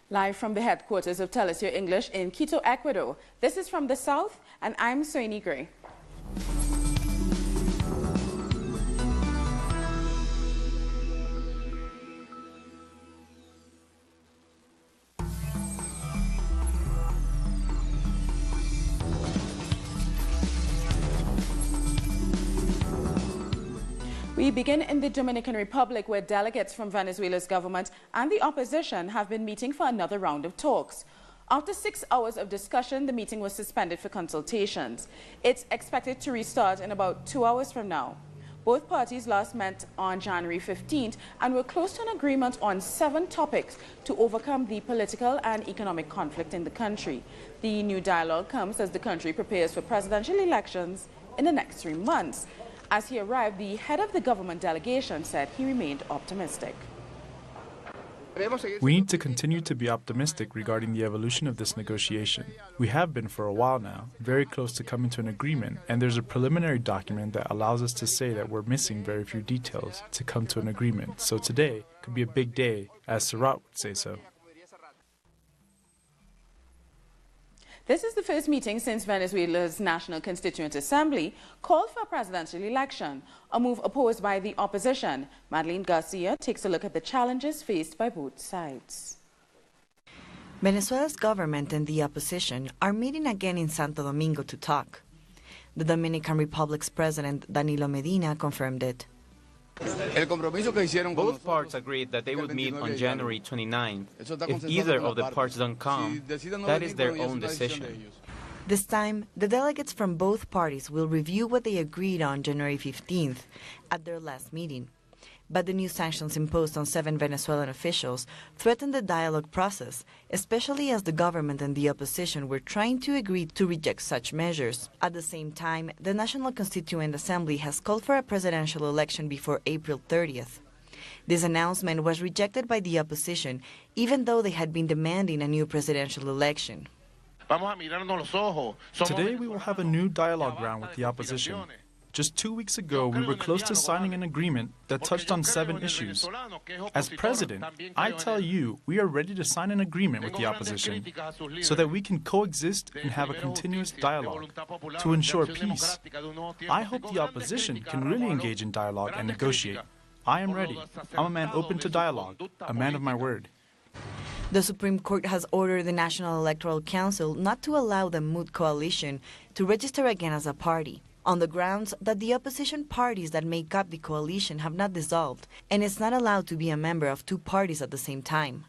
Live from the headquarters of Telesur English in Quito, Ecuador. This is From the South, and I'm Soini Gray. We begin in the Dominican Republic, where delegates from Venezuela's government and the opposition have been meeting for another round of talks. After 6 hours of discussion, the meeting was suspended for consultations. It's expected to restart in about 2 hours from now. Both parties last met on January 15th and were close to an agreement on 7 topics to overcome the political and economic conflict in the country. The new dialogue comes as the country prepares for presidential elections in the next 3 months. As he arrived, the head of the government delegation said he remained optimistic. We need to continue to be optimistic regarding the evolution of this negotiation. We have been for a while now, very close to coming to an agreement, and there's a preliminary document that allows us to say that we're missing very few details to come to an agreement. So today could be a big day, as Surat would say so. This is the first meeting since Venezuela's National Constituent Assembly called for a presidential election, a move opposed by the opposition. Madeline Garcia takes a look at the challenges faced by both sides. Venezuela's government and the opposition are meeting again in Santo Domingo to talk. The Dominican Republic's president, Danilo Medina, confirmed it. Both parts agreed that they would meet on January 29th. If either of the parts don't come, that is their own decision. This time, the delegates from both parties will review what they agreed on January 15th at their last meeting. But the new sanctions imposed on 7 Venezuelan officials threatened the dialogue process, especially as the government and the opposition were trying to agree to reject such measures. At the same time, the National Constituent Assembly has called for a presidential election before April 30th. This announcement was rejected by the opposition, even though they had been demanding a new presidential election. Today we will have a new dialogue round with the opposition. Just 2 weeks ago, we were close to signing an agreement that touched on 7 issues. As president, I tell you, we are ready to sign an agreement with the opposition so that we can coexist and have a continuous dialogue to ensure peace. I hope the opposition can really engage in dialogue and negotiate. I am ready. I'm a man open to dialogue, a man of my word. The Supreme Court has ordered the National Electoral Council not to allow the Mood Coalition to register again as a party, on the grounds that the opposition parties that make up the coalition have not dissolved and is not allowed to be a member of 2 parties at the same time.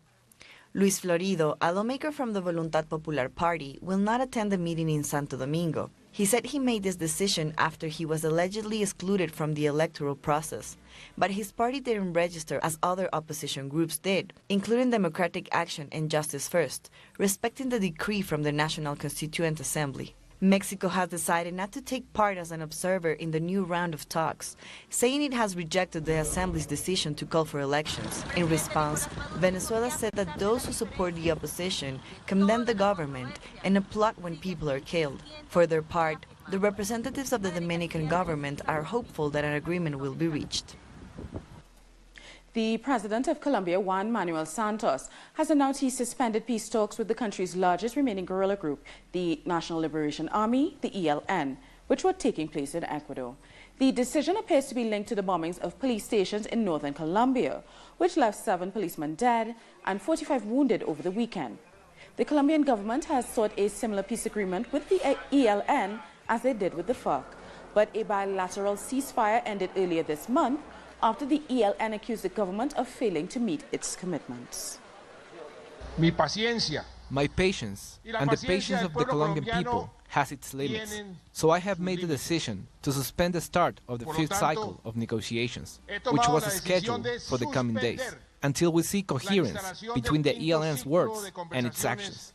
Luis Florido, a lawmaker from the Voluntad Popular Party, will not attend the meeting in Santo Domingo. He said he made this decision after he was allegedly excluded from the electoral process, but his party didn't register as other opposition groups did, including Democratic Action and Justice First, respecting the decree from the National Constituent Assembly. Mexico has decided not to take part as an observer in the new round of talks, saying it has rejected the Assembly's decision to call for elections. In response, Venezuela said that those who support the opposition condemn the government and applaud when people are killed. For their part, the representatives of the Dominican government are hopeful that an agreement will be reached. The president of Colombia, Juan Manuel Santos, has announced he suspended peace talks with the country's largest remaining guerrilla group, the National Liberation Army, the ELN, which were taking place in Ecuador. The decision appears to be linked to the bombings of police stations in northern Colombia, which left 7 policemen dead and 45 wounded over the weekend. The Colombian government has sought a similar peace agreement with the ELN as they did with the FARC, but a bilateral ceasefire ended earlier this month after the ELN accused the government of failing to meet its commitments. My patience and the patience of the Colombian people has its limits, so I have made the decision to suspend the start of the 5th cycle of negotiations, which was scheduled for the coming days, until we see coherence between the ELN's words and its actions.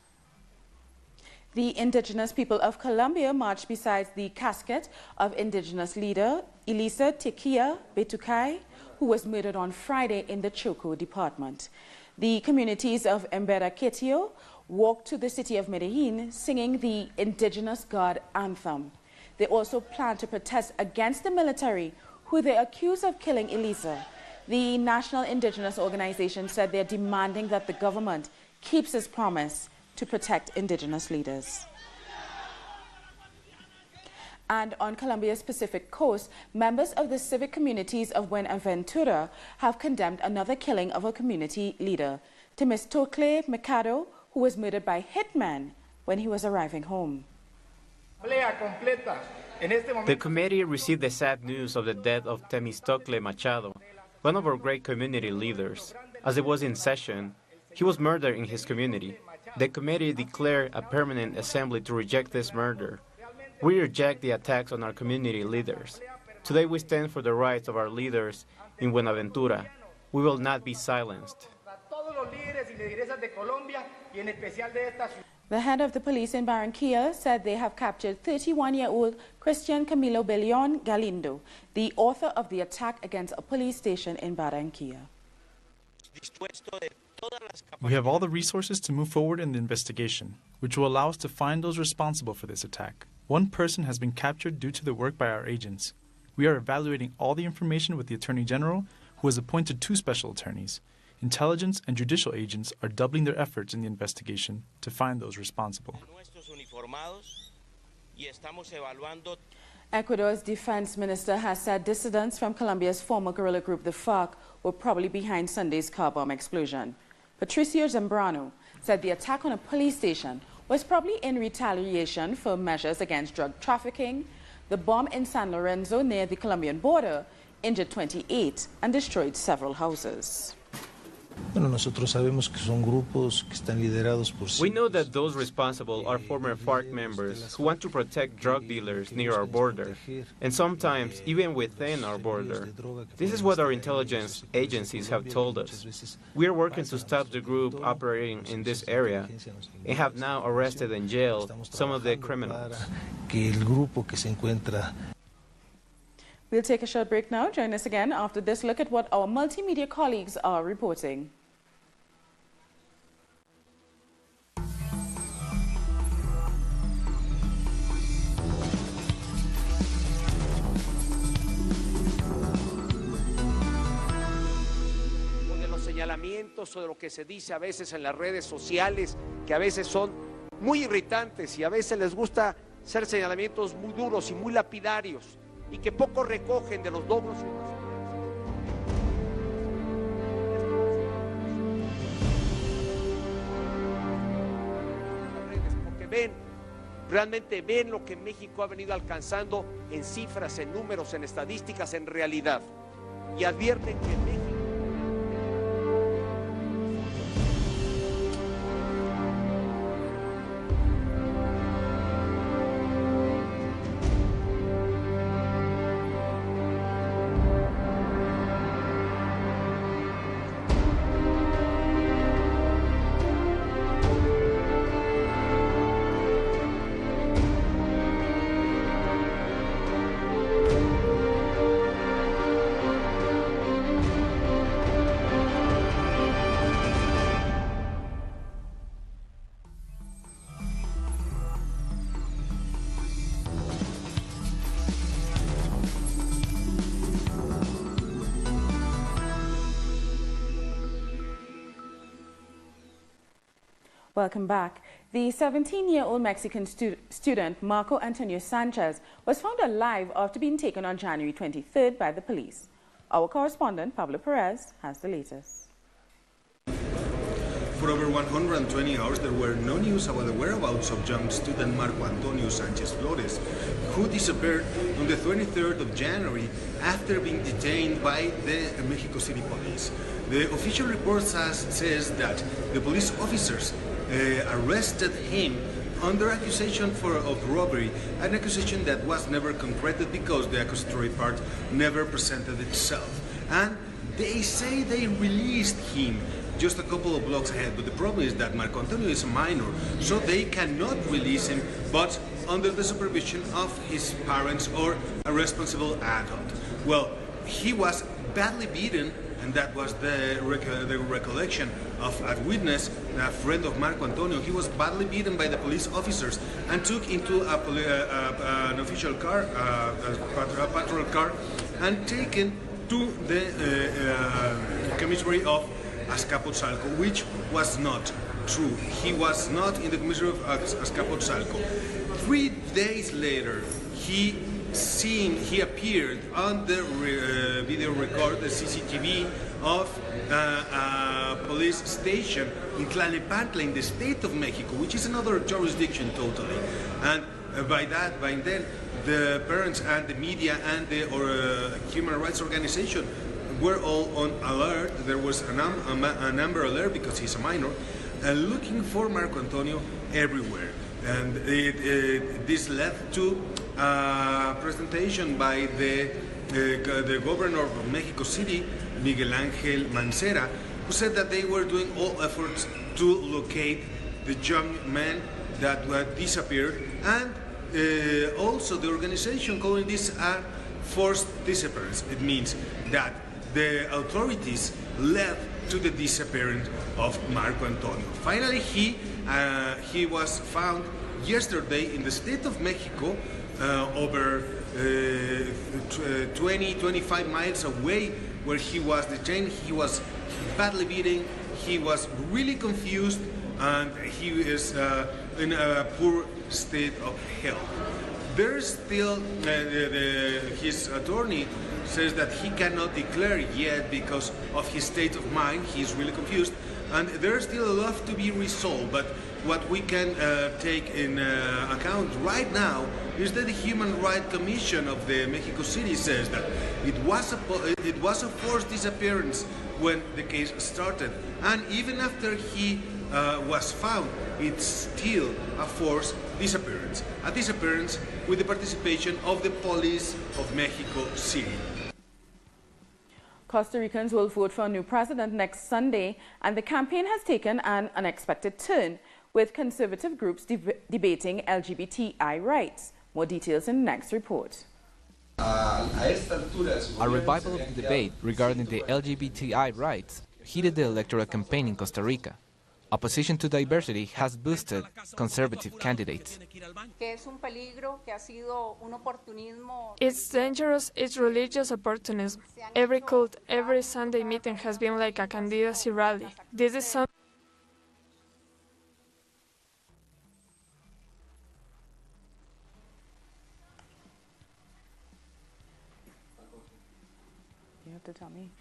The indigenous people of Colombia marched beside the casket of indigenous leader Elisa Tequia Betucay, who was murdered on Friday in the Choco department. The communities of Embera-Quetio walked to the city of Medellin singing the Indigenous God anthem. They also plan to protest against the military, who they accuse of killing Elisa. The National Indigenous Organization said they're demanding that the government keeps his promise to protect indigenous leaders. And on Colombia's Pacific coast, members of the civic communities of Buenaventura have condemned another killing of a community leader, Temistocle Mercado, who was murdered by hitmen when he was arriving home. The committee received the sad news of the death of Temistocle Machado, one of our great community leaders. As it was in session, he was murdered in his community. The committee declared a permanent assembly to reject this murder. We reject the attacks on our community leaders. Today we stand for the rights of our leaders in Buenaventura. We will not be silenced. The head of the police in Barranquilla said they have captured 31-year-old Christian Camilo Belion Galindo, the author of the attack against a police station in Barranquilla. We have all the resources to move forward in the investigation, which will allow us to find those responsible for this attack. One person has been captured due to the work by our agents. We are evaluating all the information with the Attorney General, who has appointed 2 special attorneys. Intelligence and judicial agents are doubling their efforts in the investigation to find those responsible. Ecuador's defense minister has said dissidents from Colombia's former guerrilla group, the FARC, were probably behind Sunday's car bomb explosion. Patricio Zambrano said the attack on a police station was probably in retaliation for measures against drug trafficking. The bomb in San Lorenzo near the Colombian border injured 28 and destroyed several houses. We know that those responsible are former FARC members who want to protect drug dealers near our border, and sometimes even within our border. This is what our intelligence agencies have told us. We are working to stop the group operating in this area and have now arrested and jailed some of the criminals. We'll take a short break now. Join us again after this look at what our multimedia colleagues are reporting. De los señalamientos o de lo que se dice a veces en las redes sociales, que a veces son muy irritantes y a veces les gusta ser señalamientos muy duros y muy lapidarios, y que poco recogen de los logros porque realmente ven lo que México ha venido alcanzando en cifras, en números, en estadísticas, en realidad, y advierten que México... Welcome back. The 17-year-old Mexican student Marco Antonio Sanchez was found alive after being taken on January 23rd by the police. Our correspondent, Pablo Perez, has the latest. For over 120 hours, there were no news about the whereabouts of young student Marco Antonio Sanchez Flores, who disappeared on the 23rd of January after being detained by the Mexico City police. The official report says that the police officers arrested him under accusation of robbery, an accusation that was never concreted because the accusatory part never presented itself. And they say they released him just a couple of blocks ahead, but the problem is that Marco Antonio is a minor, so they cannot release him, but under the supervision of his parents or a responsible adult. Well, he was badly beaten, and that was the recollection of a witness, a friend of Marco Antonio. He was badly beaten by the police officers and took into an official car, a patrol car, and taken to the commissary of Azcapotzalco, which was not true. He was not in the commissary of Azcapotzalco. 3 days later, he appeared on the video record, the CCTV of a police station in Tlalnepantla in the state of Mexico, which is another jurisdiction totally. And by then, the parents and the media and the human rights organization were all on alert. There was an Amber Alert because he's a minor, looking for Marco Antonio everywhere. And this led to a presentation by the governor of Mexico City, Miguel Ángel Mancera, who said that they were doing all efforts to locate the young man that had disappeared, and also the organization calling this a forced disappearance. It means that the authorities led to the disappearance of Marco Antonio. Finally, he was found yesterday in the state of Mexico, over 20-25 miles away where he was detained. He was badly beaten, he was really confused, and he is in a poor state of health. There's still, his attorney says that he cannot declare yet because of his state of mind. He's really confused, and there's still a lot to be resolved. But what we can take in account right now is that the Human Rights Commission of the Mexico City says that it was a forced disappearance when the case started, and even after he was found, it's still a forced disappearance. A disappearance with the participation of the police of Mexico City. Costa Ricans will vote for a new president next Sunday, and the campaign has taken an unexpected turn, with conservative groups debating LGBTI rights. More details in the next report. A revival of the debate regarding the LGBTI rights heated the electoral campaign in Costa Rica. Opposition to diversity has boosted conservative candidates. It's dangerous, it's religious opportunism. Every cult, every Sunday meeting has been like a candidacy rally. This is something. You have to tell me.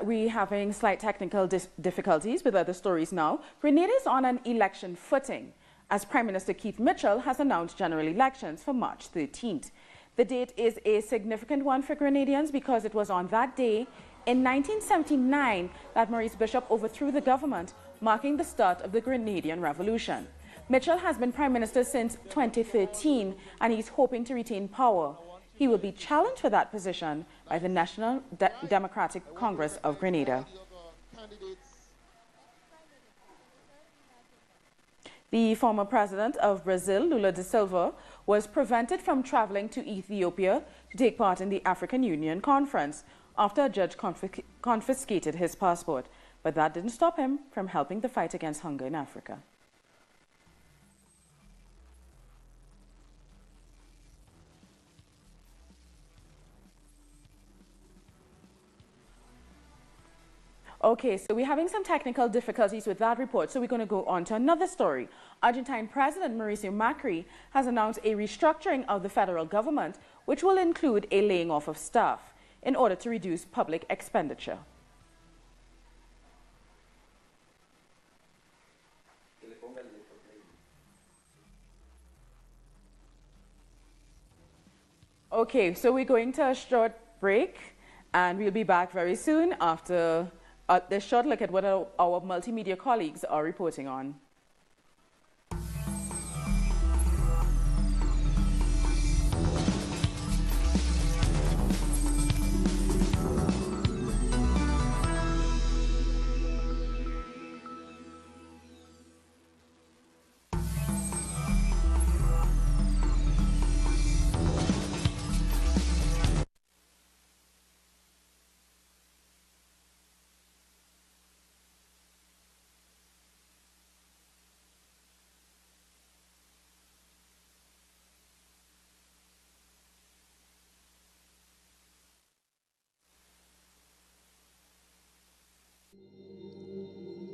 We're having slight technical difficulties with other stories now. Grenada is on an election footing, as Prime Minister Keith Mitchell has announced general elections for March 13th. The date is a significant one for Grenadians because it was on that day in 1979 that Maurice Bishop overthrew the government, marking the start of the Grenadian Revolution. Mitchell has been Prime Minister since 2013, and he's hoping to retain power. He will be challenged for that position by the National Democratic Congress of Grenada. The former president of Brazil, Lula da Silva, was prevented from traveling to Ethiopia to take part in the African Union conference after a judge confiscated his passport. But that didn't stop him from helping the fight against hunger in Africa. Okay, so we're having some technical difficulties with that report, so we're going to go on to another story. Argentine President Mauricio Macri has announced a restructuring of the federal government, which will include a laying off of staff in order to reduce public expenditure. Okay, so we're going to a short break, and we'll be back very soon after this short look at what our multimedia colleagues are reporting on.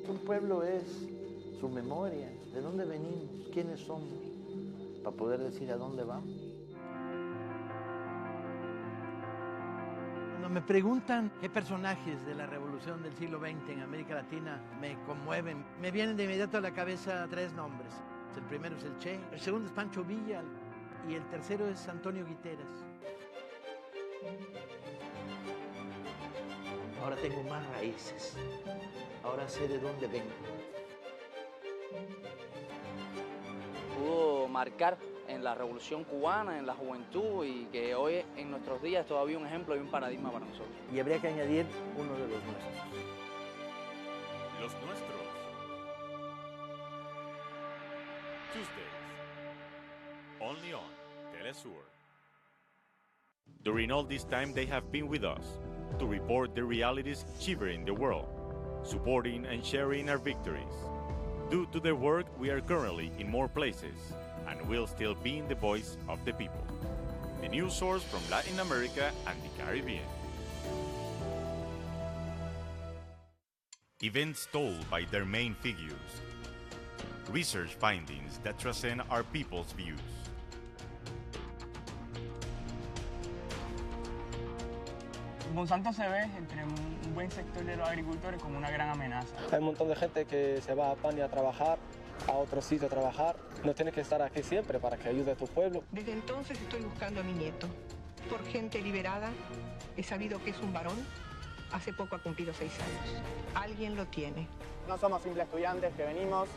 Un pueblo es su memoria, de dónde venimos, quiénes somos, para poder decir a dónde vamos. Cuando me preguntan qué personajes de la revolución del siglo XX en América Latina me conmueven, me vienen de inmediato a la cabeza 3 nombres. El primero es el Che, el segundo es Pancho Villa y el tercero es Antonio Guiteras. Ahora tengo más raíces, ahora sé de dónde vengo. Pudo marcar en la Revolución Cubana, en la juventud, y que hoy en nuestros días es todavía un ejemplo y un paradigma para nosotros. Y habría que añadir uno de los nuestros. Los nuestros. Tuesdays. Only on Telesur. During all this time they have been with us to report the realities shivering the world, supporting and sharing our victories. Due to their work, we are currently in more places and will still be in the voice of the people. The news source from Latin America and the Caribbean. Events told by their main figures. Research findings that transcend our people's views. Monsanto se ve entre un buen sector de los agricultores como una gran amenaza. Hay un montón de gente que se va a España a trabajar, a otro sitio a trabajar. No tienes que estar aquí siempre para que ayude a tu pueblo. Desde entonces estoy buscando a mi nieto. Por gente liberada, he sabido que es un varón. Hace poco ha cumplido 6 años. Alguien lo tiene. No somos simples estudiantes que venimos,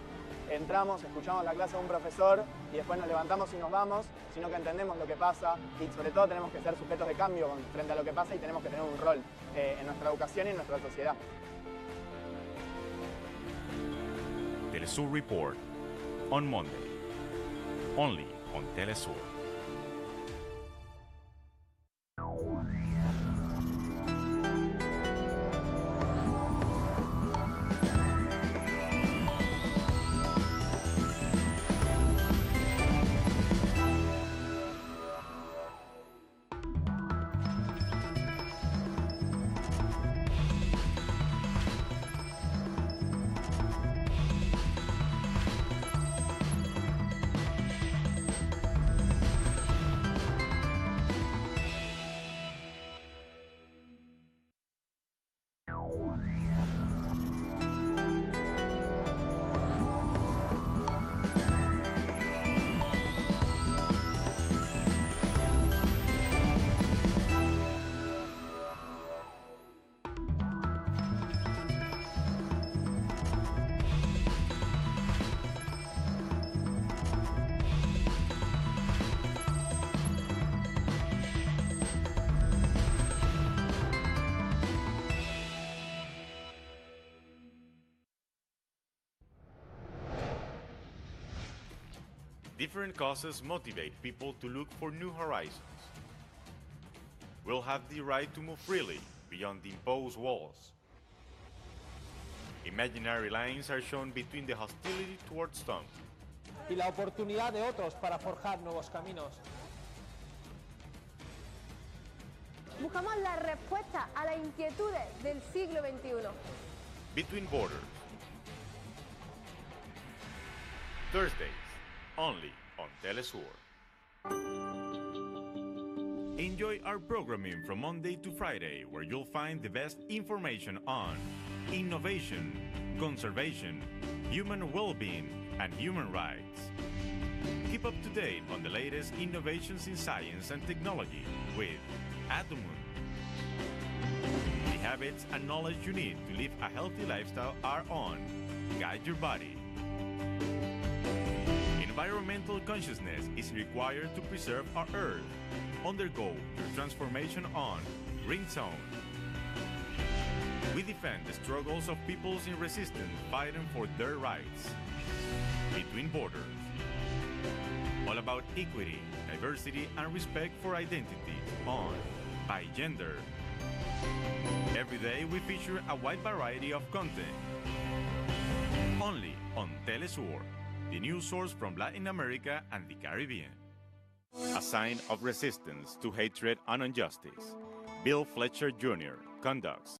entramos, escuchamos la clase de un profesor y después nos levantamos y nos vamos, sino que entendemos lo que pasa y sobre todo tenemos que ser sujetos de cambio frente a lo que pasa y tenemos que tener un rol en nuestra educación y en nuestra sociedad. Telesur Report on Monday, only on Telesur. Different causes motivate people to look for new horizons. We'll have the right to move freely beyond the imposed walls. Imaginary lines are shown between the hostility towards some y la oportunidad de otros para forjar nuevos caminos. Buscamos la respuesta a las inquietudes del siglo XXI. Between borders. Thursdays, only on Telesur. Enjoy our programming from Monday to Friday, where you'll find the best information on innovation, conservation, human well-being, and human rights. Keep up to date on the latest innovations in science and technology with Atomun. The habits and knowledge you need to live a healthy lifestyle are on Guide Your Body. Environmental consciousness is required to preserve our Earth. Undergo your transformation on Green Zone. We defend the struggles of peoples in resistance fighting for their rights. Between borders. All about equity, diversity, and respect for identity on By Gender. Every day we feature a wide variety of content. Only on Telesur, the news source from Latin America and the Caribbean. A sign of resistance to hatred and injustice. Bill Fletcher Jr. conducts